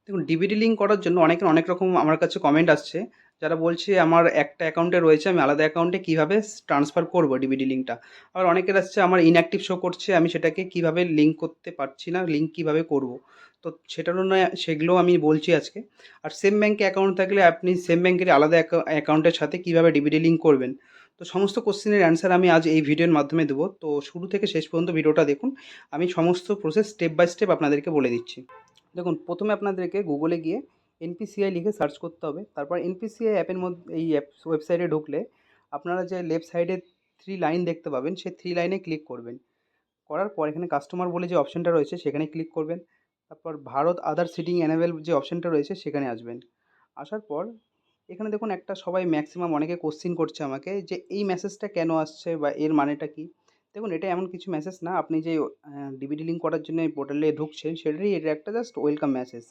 দেখুন, DBT link করার জন্য অনেকের অনেক রকম আমার কাছে কমেন্ট আসছে, যারা বলছে আমার একটা অ্যাকাউন্টে রয়েছে, আমি আলাদা অ্যাকাউন্টে কীভাবে ট্রান্সফার করব ডিবিটি লিঙ্কটা। আবার অনেকের আসছে আমার ইনঅ্যাক্টিভ শো করছে, আমি সেটাকে কীভাবে লিঙ্ক করতে পারছি না, লিঙ্ক কীভাবে করব। তো সেটার জন্য সেগুলো আমি বলছি আজকে। আর সেম ব্যাঙ্কে অ্যাকাউন্ট থাকলে আপনি সেম ব্যাঙ্কের আলাদা অ্যাকাউন্টের সাথে কীভাবে ডিবিটি লিঙ্ক করবেন। তো সমস্ত কোশ্চেনের অ্যান্সার আমি আজ এই ভিডিওর মাধ্যমে দেবো। তো শুরু থেকে শেষ পর্যন্ত ভিডিওটা দেখুন, আমি সমস্ত প্রসেস স্টেপ বাই স্টেপ আপনাদেরকে বলে দিচ্ছি। দেখুন, প্রথমে আপনাদেরকে গুগলে গিয়ে এনপিসিআই লিখে সার্চ করতে হবে। তারপর এনপিসিআই অ্যাপের মধ্যে এই ওয়েবসাইটে ঢুকলে আপনারা যে লেফট সাইডে 3 লাইন দেখতে পাবেন, সেই 3 লাইনে ক্লিক করবেন। করার পর এখানে কাস্টমার বলে যে অপশানটা রয়েছে সেখানে ক্লিক করবেন। তারপর ভারত আধার সিটিং এনেবল যে অপশানটা রয়েছে সেখানে আসবেন। আসার পর এখানে দেখুন, একটা সবাই ম্যাক্সিমাম অনেকে কোশ্চিন করছে আমাকে যে এই মেসেজটা কেন আসছে বা এর মানেটা কী। দেখুন, এটা এমন কিছু মেসেজ না, আপনি যে ডিবিটি লিঙ্ক করার জন্য এই পোর্টালে ঢুকছেন সেটারই এটা একটা জাস্ট ওয়েলকাম মেসেজ।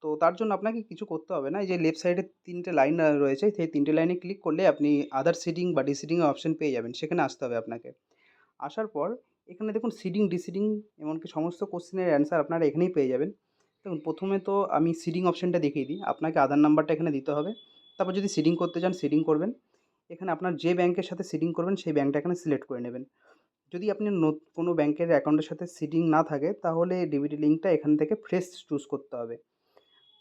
তো তার জন্য আপনাকে কিছু করতে হবে না। এই যে লেফট সাইডে 3টে লাইন রয়েছে, সেই 3টে লাইনে ক্লিক করলে আপনি আধার সিডিং বা ডিসিডিং এর অপশন পেয়ে যাবেন। সেখানে আসতে হবে আপনাকে। আসার পর এখানে দেখুন সিডিং, ডিসিডিং এমনকি সমস্ত কোশ্চেনের অ্যান্সার আপনারা এখানেই পেয়ে যাবেন। দেখুন, প্রথমে তো আমি সিডিং অপশনটা দেখিয়ে দিই। আপনাকে আধার নাম্বারটা এখানে দিতে হবে। তারপর যদি সিডিং করতে চান সিডিং করবেন। এখানে আপনার যে ব্যাংকের সাথে সিডিং করবেন সেই ব্যাংকটা এখানে সিলেক্ট করে নেবেন। যদি আপনি কোনো ব্যাংকের অ্যাকাউন্টের সাথে সিডিং না থাকে তাহলে ডিবিটি লিঙ্কটা এখান থেকে ফ্রেশ চুজ করতে হবে।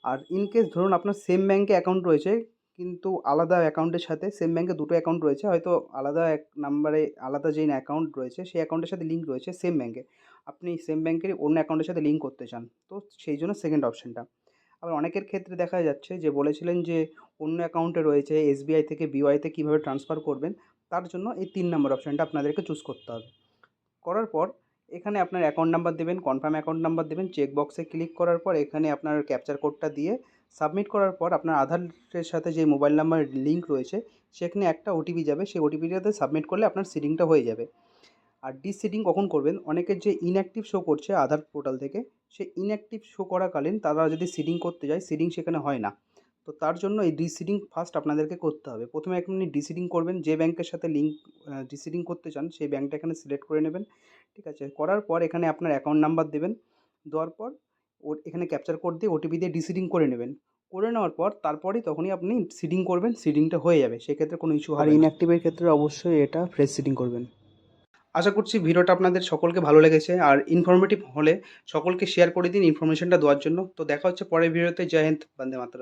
আর ইন কেস ধরুন আপনার সেম ব্যাংকে অ্যাকাউন্ট রয়েছে, কিন্তু আলাদা অ্যাকাউন্টের সাথে সেম ব্যাংকে দুটো অ্যাকাউন্ট রয়েছে, হয়তো আলাদা এক নাম্বারে আলাদা যেই অ্যাকাউন্ট রয়েছে সেই অ্যাকাউন্টের সাথে লিঙ্ক রয়েছে সেম ব্যাংকে, আপনি সেম ব্যাংকেরই অন্য অ্যাকাউন্টের সাথে লিঙ্ক করতে চান, তো সেই জন্য সেকেন্ড অপশানটা। আবার অনেকের ক্ষেত্রে দেখা যাচ্ছে যে বলেছিলেন যে অন্য অ্যাকাউন্টে রয়েছে এসবিআই থেকে বিওয়াইতে কীভাবে ট্রান্সফার করবেন, তার জন্য এই 3 নম্বর অপশানটা আপনাদেরকে চুজ করতে হবে। করার পর এখানে আপনার অ্যাকাউন্ট নাম্বার দেবেন, কনফার্ম অ্যাকাউন্ট নাম্বার দেবেন, চেক বক্সে ক্লিক করার পর এখানে আপনার ক্যাপচার কোডটা দিয়ে সাবমিট করার পর আপনার আধারের সাথে যে মোবাইল নাম্বার লিঙ্ক রয়েছে সেখানে একটা ওটিপি যাবে, সেই ওটিপিটাতে সাবমিট করলে আপনার সিডিংটা হয়ে যাবে। আর ডিসিডিং কখন করবেন, অনেকের যে ইনঅ্যাক্টিভ শো করছে আধার পোর্টাল থেকে, সেই ইনঅ্যাক্টিভ শো করাকালীন তারা যদি সিডিং করতে যায় সিডিং সেখানে হয় না। তো তার জন্য এই ডিসিডিং ফার্স্ট আপনাদেরকে করতে হবে। প্রথমে আপনি ডিসিডিং করবেন, যে ব্যাংকের সাথে লিঙ্ক ডিসিডিং করতে চান সেই ব্যাংকটা এখানে সিলেক্ট করে নেবেন। ঠিক আছে, করার পর এখানে আপনার অ্যাকাউন্ট নাম্বার দেবেন। দেওয়ার পর এখানে ক্যাপচার কোড দিয়ে ওটিপি দিয়ে ডিসিডিং করে নেবেন। করে নেওয়ার পর তারপরেই তখনই আপনি সিডিং করবেন, সিডিংটা হয়ে যাবে, সেক্ষেত্রে কোনো ইস্যু হবে না। আর ইনঅ্যাক্টিভের ক্ষেত্রে অবশ্যই এটা ফ্রেশ সিডিং করবেন। আশা করছি ভিডিওটা আপনাদের সকলকে ভালো লেগেছে, আর ইনফরমেটিভ হলে সকলকে শেয়ার করে দিন ইনফরমেশনটা দেওয়ার জন্য। তো দেখা হচ্ছে পরের ভিডিওতে। জয় হিন্দ, বন্দে মাতরম।